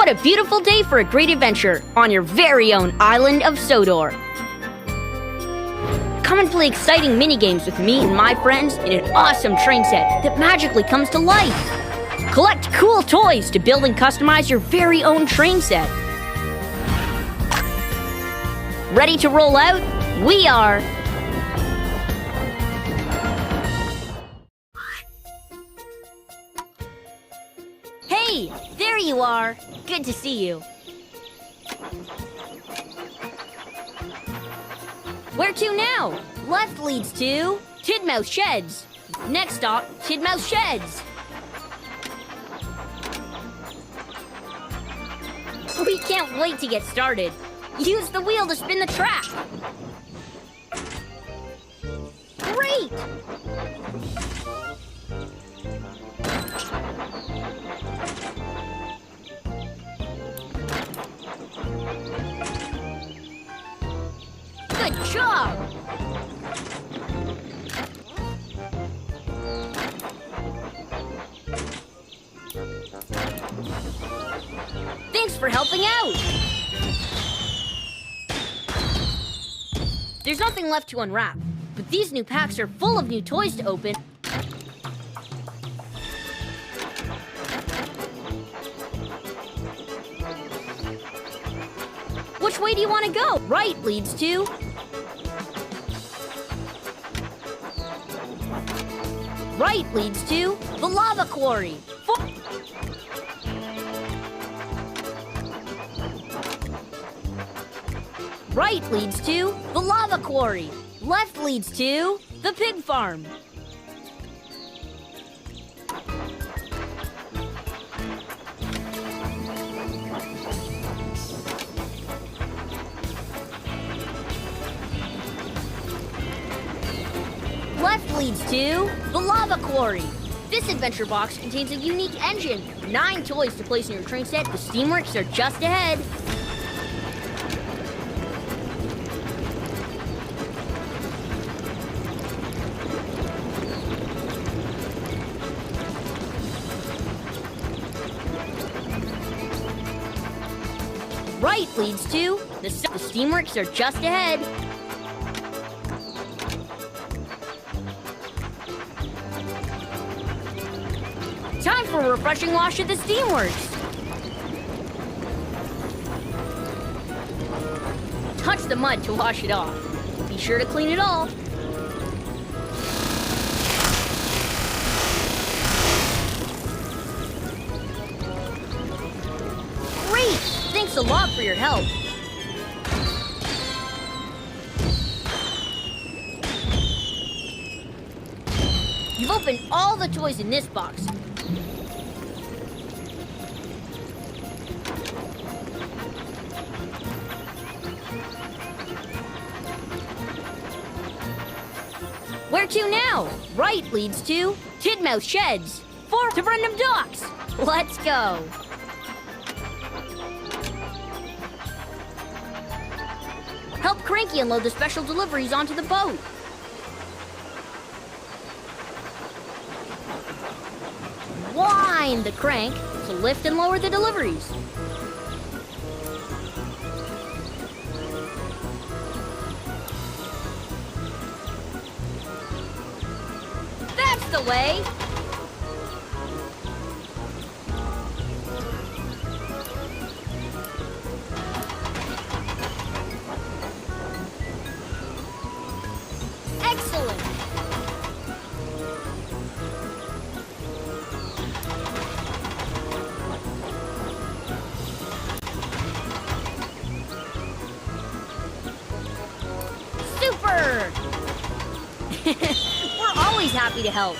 What a beautiful day for a great adventure on your very own island of Sodor. Come and play exciting mini-games with me and my friends in an awesome train set that magically comes to life. Collect cool toys to build and customize your very own train set. Ready to roll out? We are! Hey, there you are. Good to see you. Where to now? Left leads to Tidmouth Sheds. Next stop, Tidmouth Sheds. We can't wait to get started. Use the wheel to spin the track. Great! Good job! Thanks for helping out! There's nothing left to unwrap, but these new packs are full of new toys to open. Which way do you want to go? Right leads to... Right leads to the lava quarry. Right leads to the lava quarry. Left leads to the pig farm. Left leads to the lava quarry. This adventure box contains a unique engine, 9 toys to place in your train set. The Steamworks are just ahead. Right leads to the Steamworks are just ahead. Time for a refreshing wash at the Steamworks. Touch the mud to wash it off. Be sure to clean it all. Great! Thanks a lot for your help. You've opened all the toys in this box. Where to now? Right leads to Tidmouth Sheds. Forward to Brendam Docks. Let's go. Help Cranky unload the special deliveries onto the boat. Wind the crank to lift and lower the deliveries. That's the way. Excellent. Super! We're always happy to help.